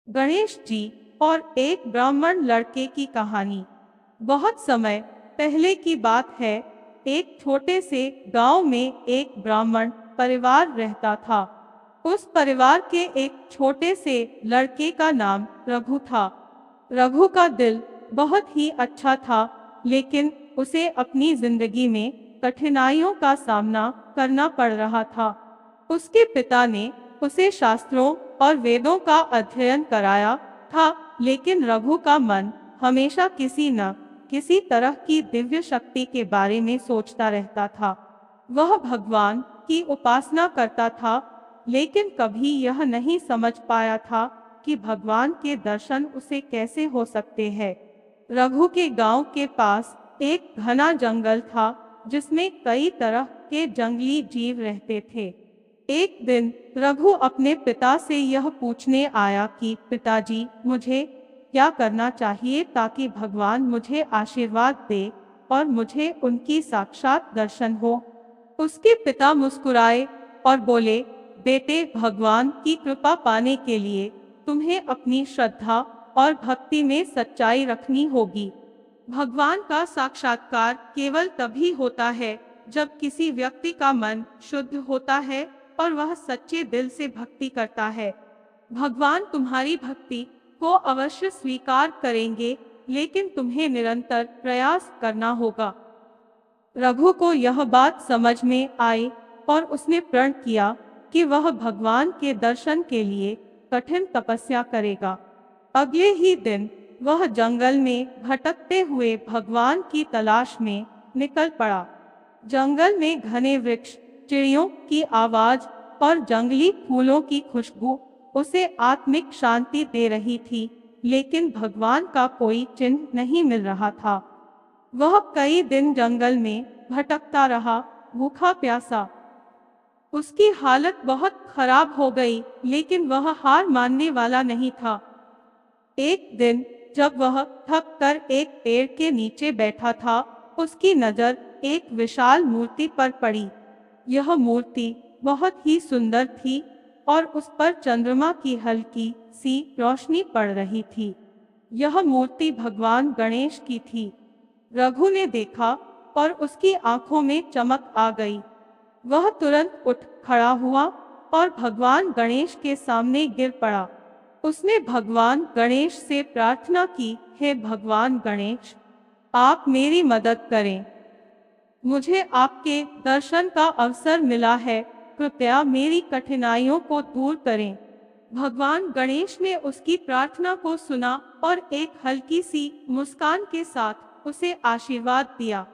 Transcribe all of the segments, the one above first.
गणेश जी और एक ब्राह्मण लड़के की कहानी। बहुत समय पहले की बात है। एक छोटे से गांव में एक ब्राह्मण परिवार रहता था। उस परिवार के एक छोटे से लड़के का नाम रघु था। रघु का दिल बहुत ही अच्छा था, लेकिन उसे अपनी जिंदगी में कठिनाइयों का सामना करना पड़ रहा था। उसके पिता ने उसे शास्त्रों और वेदों का अध्ययन कराया था, लेकिन रघु का मन हमेशा किसी न किसी तरह की दिव्य शक्ति के बारे में सोचता रहता था। वह भगवान की उपासना करता था, लेकिन कभी यह नहीं समझ पाया था कि भगवान के दर्शन उसे कैसे हो सकते हैं। रघु के गांव के पास एक घना जंगल था, जिसमें कई तरह के जंगली जीव रहते थे। एक दिन रघु अपने पिता से यह पूछने आया कि पिताजी, मुझे क्या करना चाहिए ताकि भगवान मुझे आशीर्वाद दे और मुझे उनकी साक्षात दर्शन हो। उसके पिता मुस्कुराए और बोले, बेटे, भगवान की कृपा पाने के लिए तुम्हें अपनी श्रद्धा और भक्ति में सच्चाई रखनी होगी। भगवान का साक्षात्कार केवल तभी होता है जब किसी व्यक्ति का मन शुद्ध होता है और वह सच्चे दिल से भक्ति करता है। भगवान तुम्हारी भक्ति को अवश्य स्वीकार करेंगे, लेकिन तुम्हें निरंतर प्रयास करना होगा। रघु को यह बात समझ में आई और उसने प्रण किया कि वह भगवान के दर्शन के लिए कठिन तपस्या करेगा। अगले ही दिन वह जंगल में भटकते हुए भगवान की तलाश में निकल पड़ा। जंगल में घने वृक्ष, चिड़ियों की आवाज और जंगली फूलों की खुशबू उसे आत्मिक शांति दे रही थी, लेकिन भगवान का कोई चिन्ह नहीं मिल रहा था। वह कई दिन जंगल में भटकता रहा, भूखा प्यासा। उसकी हालत बहुत खराब हो गई, लेकिन वह हार मानने वाला नहीं था। एक दिन जब वह थक कर एक पेड़ के नीचे बैठा था, उसकी नजर एक विशाल मूर्ति पर पड़ी। यह मूर्ति बहुत ही सुंदर थी और उस पर चंद्रमा की हल्की सी रोशनी पड़ रही थी। यह मूर्ति भगवान गणेश की थी। रघु ने देखा और उसकी आंखों में चमक आ गई। वह तुरंत उठ खड़ा हुआ और भगवान गणेश के सामने गिर पड़ा। उसने भगवान गणेश से प्रार्थना की, हे भगवान गणेश, आप मेरी मदद करें। मुझे आपके दर्शन का अवसर मिला है, कृपया मेरी कठिनाइयों को दूर करें। भगवान गणेश ने उसकी प्रार्थना को सुना और एक हल्की सी मुस्कान के साथ उसे आशीर्वाद दिया।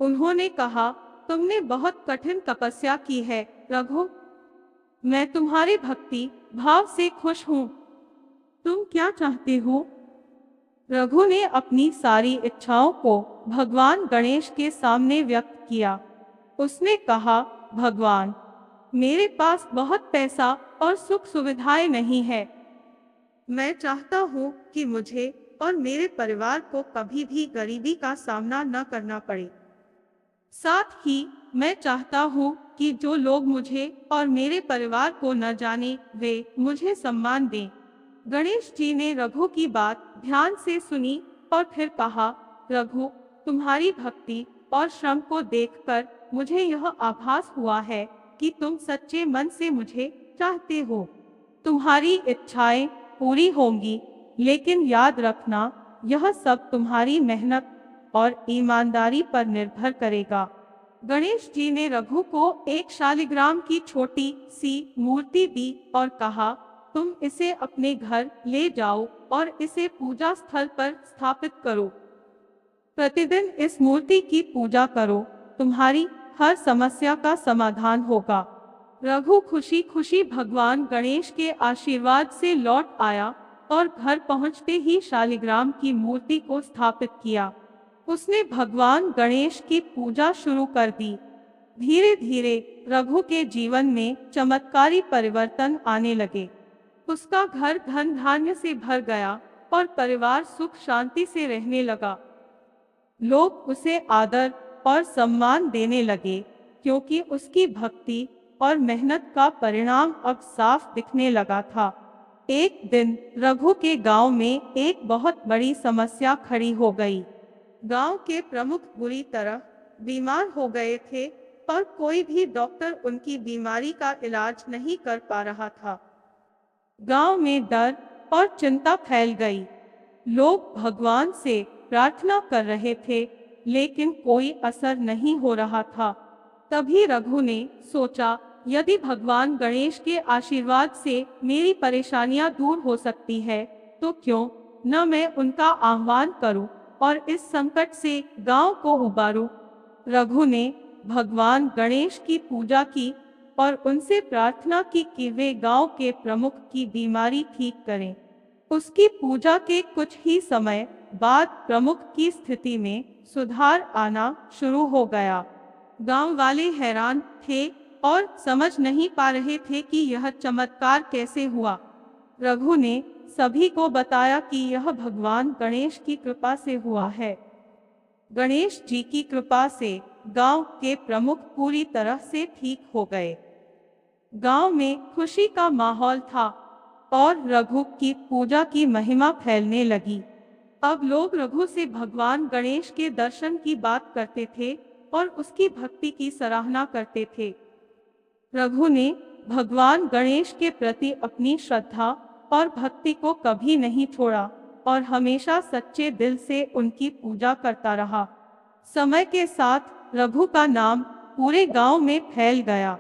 उन्होंने कहा, तुमने बहुत कठिन तपस्या की है रघु। मैं तुम्हारी भक्ति भाव से खुश हूँ। तुम क्या चाहते हो? रघु ने अपनी सारी इच्छाओं को भगवान गणेश के सामने व्यक्त किया। उसने कहा, भगवान, मेरे पास बहुत पैसा और सुख सुविधाएं नहीं है। मैं चाहता हूँ कि मुझे और मेरे परिवार को कभी भी गरीबी का सामना न करना पड़े। साथ ही मैं चाहता हूँ कि जो लोग मुझे और मेरे परिवार को न जाने, वे मुझे सम्मान दें। गणेश जी ने रघु की बात ध्यान से सुनी और फिर कहा, रघु, तुम्हारी भक्ति और श्रम को देखकर मुझे यह आभास हुआ है कि तुम सच्चे मन से मुझे चाहते हो। तुम्हारी इच्छाएं पूरी होंगी, लेकिन याद रखना, यह सब तुम्हारी मेहनत और ईमानदारी पर निर्भर करेगा। गणेश जी ने रघु को एक शालिग्राम की छोटी सी मूर्ति दी और कहा, तुम इसे अपने घर ले जाओ और इसे पूजा स्थल पर स्थापित करो। प्रतिदिन इस मूर्ति की पूजा करो, तुम्हारी हर समस्या का समाधान होगा। रघु खुशी खुशी भगवान गणेश के आशीर्वाद से लौट आया और घर पहुंचते ही शालिग्राम की मूर्ति को स्थापित किया। उसने भगवान गणेश की पूजा शुरू कर दी। धीरे धीरे रघु के जीवन में चमत्कारी परिवर्तन आने लगे। उसका घर धन धान्य से भर गया और परिवार सुख शांति से रहने लगा। लोग उसे आदर और सम्मान देने लगे, क्योंकि उसकी भक्ति और मेहनत का परिणाम अब साफ दिखने लगा था। एक दिन रघु के गांव में एक बहुत बड़ी समस्या खड़ी हो गई। गांव के प्रमुख बुरी तरह बीमार हो गए थे, पर कोई भी डॉक्टर उनकी बीमारी का इलाज नहीं कर पा रहा था। गांव में डर और चिंता फैल गई। लोग भगवान से प्रार्थना कर रहे थे, लेकिन कोई असर नहीं हो रहा था। तभी रघु ने सोचा, यदि भगवान गणेश के आशीर्वाद से मेरी परेशानियां दूर हो सकती है, तो क्यों न मैं उनका आह्वान करूं और इस संकट से गांव को उबारूं। रघु ने भगवान गणेश की पूजा की और उनसे प्रार्थना की कि वे गांव के प्रमुख की बीमारी ठीक करें। उसकी पूजा के कुछ ही समय बाद प्रमुख की स्थिति में सुधार आना शुरू हो गया। गांव वाले हैरान थे और समझ नहीं पा रहे थे कि यह चमत्कार कैसे हुआ। रघु ने सभी को बताया कि यह भगवान गणेश की कृपा से हुआ है। गणेश जी की कृपा से गांव के प्रमुख पूरी तरह से ठीक हो गए। गांव में खुशी का माहौल था और रघु की पूजा की महिमा फैलने लगी। अब लोग रघु से भगवान गणेश के दर्शन की बात करते थे और उसकी भक्ति की सराहना करते थे। रघु ने भगवान गणेश के प्रति अपनी श्रद्धा और भक्ति को कभी नहीं छोड़ा और हमेशा सच्चे दिल से उनकी पूजा करता रहा। समय के साथ रघु का नाम पूरे गांव में फैल गया।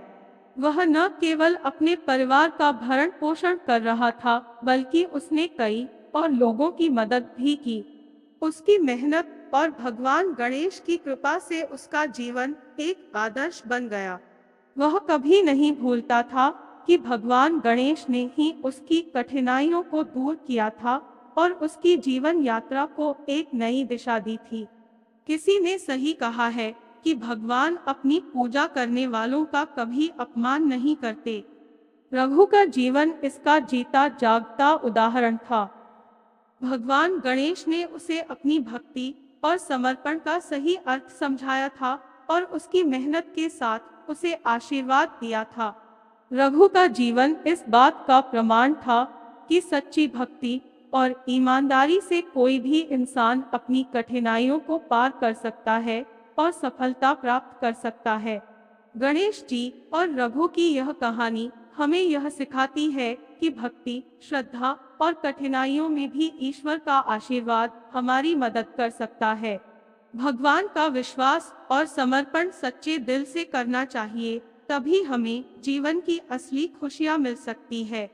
वह न केवल अपने परिवार का भरण पोषण कर रहा था, बल्कि उसने कई और लोगों की मदद भी की। उसकी मेहनत और भगवान गणेश की कृपा से उसका जीवन एक आदर्श बन गया। वह कभी नहीं भूलता था कि भगवान गणेश ने ही उसकी कठिनाइयों को दूर किया था और उसकी जीवन यात्रा को एक नई दिशा दी थी। किसी ने सही कहा है कि भगवान अपनी पूजा करने वालों का कभी अपमान नहीं करते। रघु का जीवन इसका जीता जागता उदाहरण था। भगवान गणेश ने उसे अपनी भक्ति और समर्पण का सही अर्थ समझाया था और उसकी मेहनत के साथ उसे आशीर्वाद दिया था। रघु का जीवन इस बात का प्रमाण था कि सच्ची भक्ति और ईमानदारी से कोई भी इंसान अपनी कठिनाइयों को पार कर सकता है और सफलता प्राप्त कर सकता है। गणेश जी और रघु की यह कहानी हमें यह सिखाती है कि भक्ति, श्रद्धा और कठिनाइयों में भी ईश्वर का आशीर्वाद हमारी मदद कर सकता है। भगवान का विश्वास और समर्पण सच्चे दिल से करना चाहिए, तभी हमें जीवन की असली खुशियां मिल सकती है।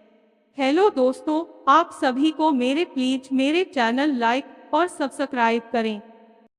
हेलो दोस्तों, आप सभी को मेरे चैनल लाइक और सब्सक्राइब करें।